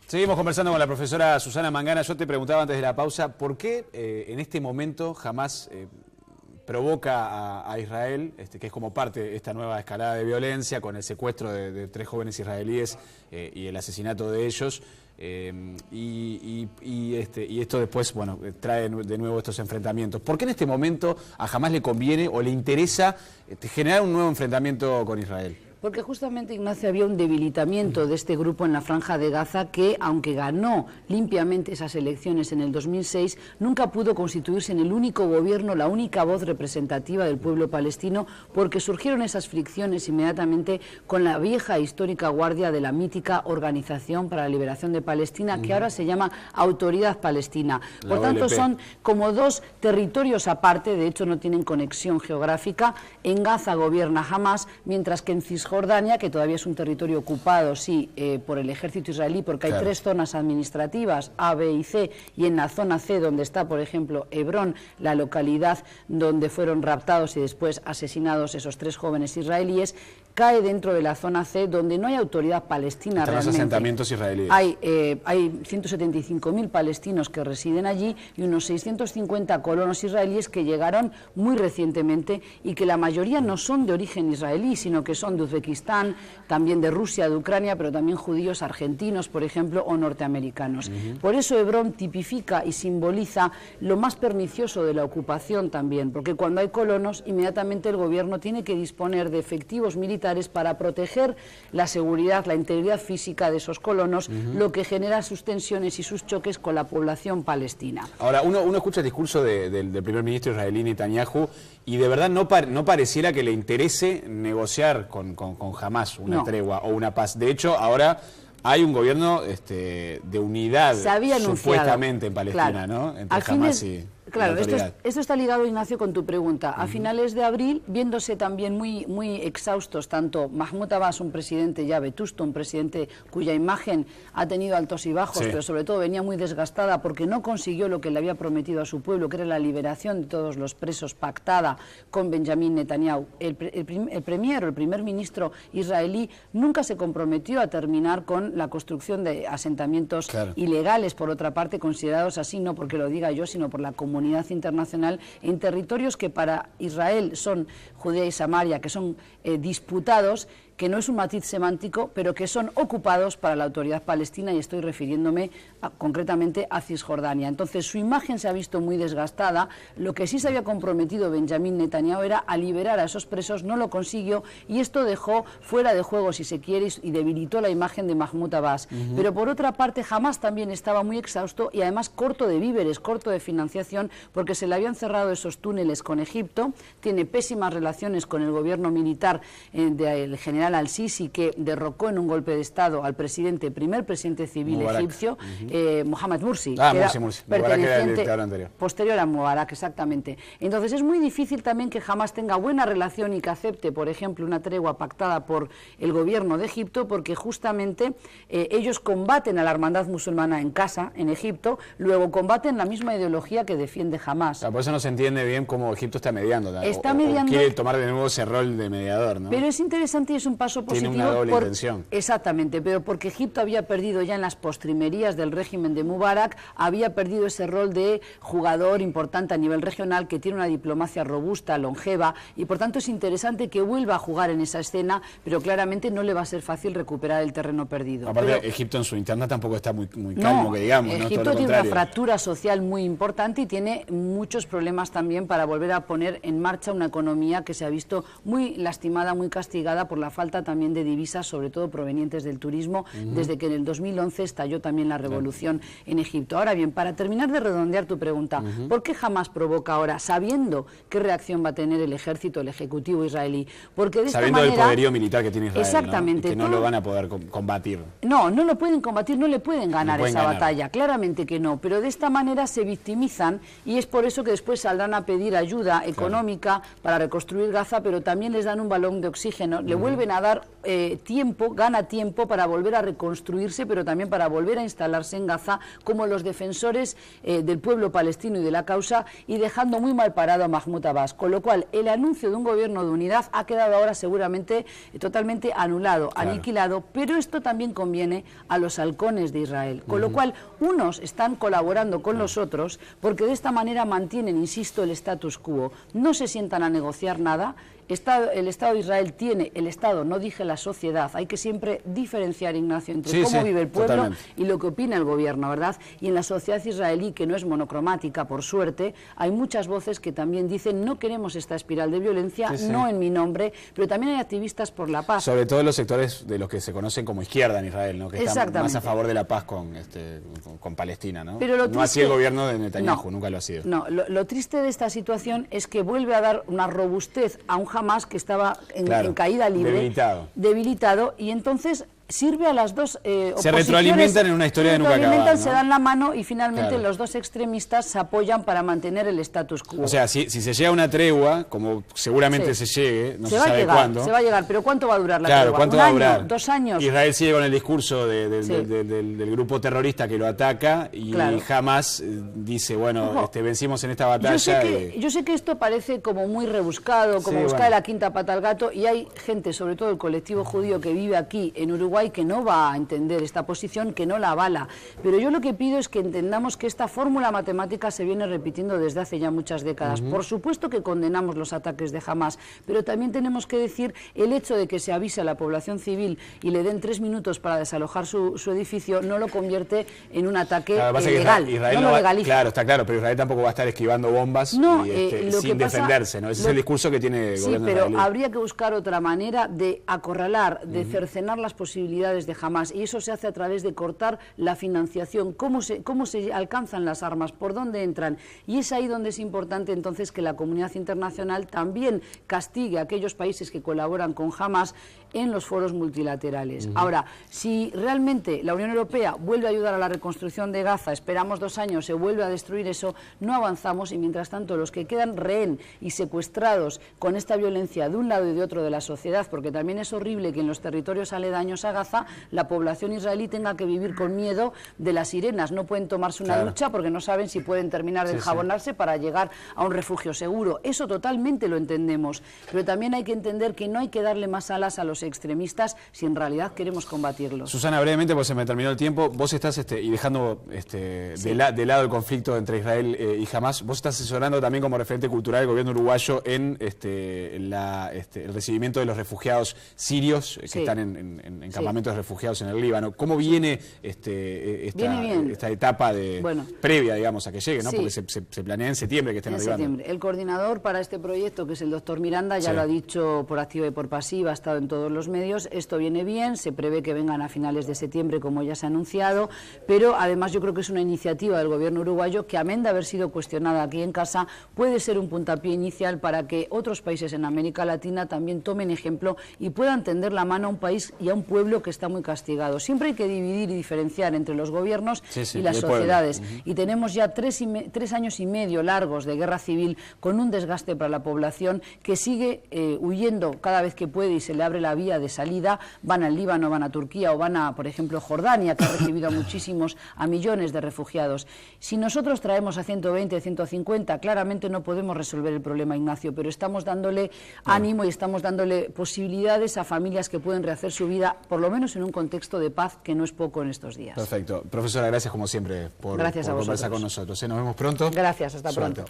Seguimos conversando con la profesora Susana Mangana. Yo te preguntaba antes de la pausa, ¿por qué en este momento Hamás provoca a Israel, que es como parte de esta nueva escalada de violencia, con el secuestro de 3 jóvenes israelíes y el asesinato de ellos? Y esto después, bueno, trae de nuevo estos enfrentamientos. ¿Por qué en este momento a Hamás le conviene o le interesa generar un nuevo enfrentamiento con Israel? Porque justamente, Ignacio, había un debilitamiento de este grupo en la Franja de Gaza que, aunque ganó limpiamente esas elecciones en el 2006, nunca pudo constituirse en el único gobierno, la única voz representativa del pueblo palestino, porque surgieron esas fricciones inmediatamente con la vieja e histórica guardia de la mítica Organización para la Liberación de Palestina, que ahora se llama Autoridad Palestina. Por tanto, son como 2 territorios aparte, de hecho no tienen conexión geográfica. En Gaza gobierna Hamás, mientras que en Cisjordania, que todavía es un territorio ocupado, sí, por el ejército israelí, porque hay 3 zonas administrativas, A, B y C, y en la zona C, donde está, por ejemplo, Hebrón, la localidad donde fueron raptados y después asesinados esos 3 jóvenes israelíes, cae dentro de la zona C, donde no hay autoridad palestina realmente. Los asentamientos israelíes. Hay 175.000 palestinos que residen allí y unos 650 colonos israelíes que llegaron muy recientemente y que la mayoría no son de origen israelí, sino que son de Uzbekistán, también de Rusia, de Ucrania, pero también judíos argentinos, por ejemplo, o norteamericanos. Por eso Hebrón tipifica y simboliza lo más pernicioso de la ocupación también, porque cuando hay colonos, inmediatamente el gobierno tiene que disponer de efectivos militares para proteger la seguridad, la integridad física de esos colonos, lo que genera sus tensiones y sus choques con la población palestina. Ahora, uno escucha el discurso del primer ministro israelí Netanyahu y de verdad no pareciera que le interese negociar con Hamás una tregua o una paz. De hecho, ahora hay un gobierno de unidad supuestamente en Palestina, ¿no? Entre Hamás y... Claro, esto está ligado, Ignacio, con tu pregunta. A finales de abril, viéndose también muy exhaustos, tanto Mahmoud Abbas, un presidente ya vetusto, un presidente cuya imagen ha tenido altos y bajos, pero sobre todo venía muy desgastada porque no consiguió lo que le había prometido a su pueblo, que era la liberación de todos los presos pactada con Benjamín Netanyahu. El primer ministro israelí nunca se comprometió a terminar con la construcción de asentamientos ilegales, por otra parte, considerados así, no porque lo diga yo, sino por la comunidad internacional, en territorios que para Israel son Judea y Samaria, que son disputados, que no es un matiz semántico, pero que son ocupados para la autoridad palestina, y estoy refiriéndome concretamente a Cisjordania. Entonces su imagen se ha visto muy desgastada. Lo que sí se había comprometido Benjamín Netanyahu era a liberar a esos presos, no lo consiguió, y esto dejó fuera de juego, si se quiere, y debilitó la imagen de Mahmoud Abbas. Pero por otra parte, Hamás también estaba muy exhausto y además corto de víveres, corto de financiación, porque se le habían cerrado esos túneles con Egipto, tiene pésimas relaciones con el gobierno militar del general al-Sisi, que derrocó en un golpe de Estado al primer presidente civil Mubarak. Egipcio, Mohamed Morsi, que era perteneciente posterior a Mubarak, exactamente. Entonces es muy difícil también que Hamás tenga buena relación y que acepte, por ejemplo, una tregua pactada por el gobierno de Egipto, porque justamente ellos combaten a la hermandad musulmana en casa, en Egipto, luego combaten la misma ideología que defiende Hamás. Por eso no se entiende bien cómo Egipto está mediando. O quiere tomar de nuevo ese rol de mediador, ¿no? Pero es interesante y es un paso positivo. Tiene una doble intención. Exactamente, pero porque Egipto había perdido ya en las postrimerías del régimen de Mubarak, había perdido ese rol de jugador importante a nivel regional, que tiene una diplomacia robusta, longeva, y por tanto es interesante que vuelva a jugar en esa escena, pero claramente no le va a ser fácil recuperar el terreno perdido. Aparte, Egipto en su interna tampoco está muy calmo, que digamos. Egipto tiene una fractura social muy importante y tiene muchos problemas también para volver a poner en marcha una economía que se ha visto muy lastimada, muy castigada por la falta también de divisas, sobre todo provenientes del turismo, desde que en el 2011 estalló también la revolución en Egipto. Ahora bien, para terminar de redondear tu pregunta, ¿por qué Hamás provoca ahora, sabiendo qué reacción va a tener el ejército, el ejecutivo israelí? Porque de esta manera, sabiendo el poderío militar que tiene Israel, exactamente, ¿no? Y que no lo van a poder combatir. No lo pueden combatir, no le pueden ganar esa batalla, claramente que no, pero de esta manera se victimizan, y es por eso que después saldrán a pedir ayuda económica para reconstruir Gaza, pero también les dan un balón de oxígeno, le vuelven a a dar tiempo, gana tiempo para volver a reconstruirse, pero también para volver a instalarse en Gaza como los defensores del pueblo palestino y de la causa, y dejando muy mal parado a Mahmoud Abbas. Con lo cual, el anuncio de un gobierno de unidad ha quedado ahora seguramente totalmente anulado, aniquilado, pero esto también conviene a los halcones de Israel. Con lo cual, unos están colaborando con los otros porque de esta manera mantienen, insisto, el status quo. No se sientan a negociar nada. El Estado de Israel tiene, el Estado, no dije la sociedad, hay que siempre diferenciar, Ignacio, entre cómo vive el pueblo y lo que opina el gobierno, ¿verdad? Y en la sociedad israelí, que no es monocromática, por suerte, hay muchas voces que también dicen no queremos esta espiral de violencia, no en mi nombre, pero también hay activistas por la paz. Sobre todo en los sectores de los que se conocen como izquierda en Israel, ¿no? Que están más a favor de la paz con Palestina, ¿no? Pero no así el gobierno de Netanyahu, nunca lo ha sido. No, lo triste de esta situación es que vuelve a dar una robustez a un Hamas que estaba en caída libre, debilitado, y entonces sirve a las dos oposiciones. Se retroalimentan en una historia de nunca acabar, ¿no? Se dan la mano y finalmente los dos extremistas se apoyan para mantener el status quo. O sea, si se llega a una tregua, como seguramente se llegue, no se sabe cuándo. Se va a llegar, pero ¿cuánto va a durar la tregua? ¿Cuánto va a durar? 2 años. Israel sigue con el discurso del grupo terrorista que lo ataca y Hamas dice, bueno, vencimos en esta batalla. Yo sé que esto parece como muy rebuscado, como buscar la quinta pata al gato, y hay gente, sobre todo el colectivo judío que vive aquí en Uruguay, que no va a entender esta posición, que no la avala. Pero yo lo que pido es que entendamos que esta fórmula matemática se viene repitiendo desde hace ya muchas décadas. Por supuesto que condenamos los ataques de Hamas, pero también tenemos que decir el hecho de que se avise a la población civil y le den 3 minutos para desalojar su edificio no lo convierte en un ataque legal. Israel no lo legaliza. Claro, está claro, pero Israel tampoco va a estar esquivando bombas sin defenderse, ¿no? Ese es el discurso que tiene el gobierno israelí. Pero habría que buscar otra manera de acorralar, de cercenar las posibilidades de Hamas, y eso se hace a través de cortar la financiación, cómo se alcanzan las armas, por dónde entran, y es ahí donde es importante entonces que la comunidad internacional también castigue a aquellos países que colaboran con Hamas en los foros multilaterales. Ahora, si realmente la Unión Europea vuelve a ayudar a la reconstrucción de Gaza, esperamos 2 años, se vuelve a destruir eso, no avanzamos, y mientras tanto los que quedan rehén y secuestrados con esta violencia de un lado y de otro de la sociedad, porque también es horrible que en los territorios aledaños a Gaza la población israelí tenga que vivir con miedo de las sirenas, no pueden tomarse una ducha porque no saben si pueden terminar de enjabonarse para llegar a un refugio seguro. Eso totalmente lo entendemos, pero también hay que entender que no hay que darle más alas a los extremistas si en realidad queremos combatirlos. Susana, brevemente, pues se me terminó el tiempo, vos estás y dejando de lado el conflicto entre Israel y Hamas, vos estás asesorando también como referente cultural del gobierno uruguayo en el recibimiento de los refugiados sirios que están en campamentos de refugiados en el Líbano. ¿Cómo viene esta etapa previa, digamos, a que llegue, ¿no? Porque se planea en septiembre que estén arribando. El coordinador para este proyecto, que es el doctor Miranda, ya lo ha dicho por activa y por pasiva, ha estado en todos los medios. Esto viene bien, se prevé que vengan a finales de septiembre, como ya se ha anunciado, pero además yo creo que es una iniciativa del gobierno uruguayo que, amén de haber sido cuestionada aquí en casa, puede ser un puntapié inicial para que otros países en América Latina también tomen ejemplo y puedan tender la mano a un país y a un pueblo que está muy castigado. Siempre hay que dividir y diferenciar entre los gobiernos y las sociedades. Y tenemos ya 3 años y medio largos de guerra civil con un desgaste para la población que sigue huyendo cada vez que puede y se le abre la vía de salida. Van al Líbano, van a Turquía o van a, por ejemplo, Jordania, que ha recibido a millones de refugiados. Si nosotros traemos a 120, 150, claramente no podemos resolver el problema, Ignacio, pero estamos dándole ánimo y estamos dándole posibilidades a familias que pueden rehacer su vida, por lo menos en un contexto de paz que no es poco en estos días. Perfecto. Profesora, gracias como siempre por conversar con nosotros. Nos vemos pronto. Gracias, hasta pronto.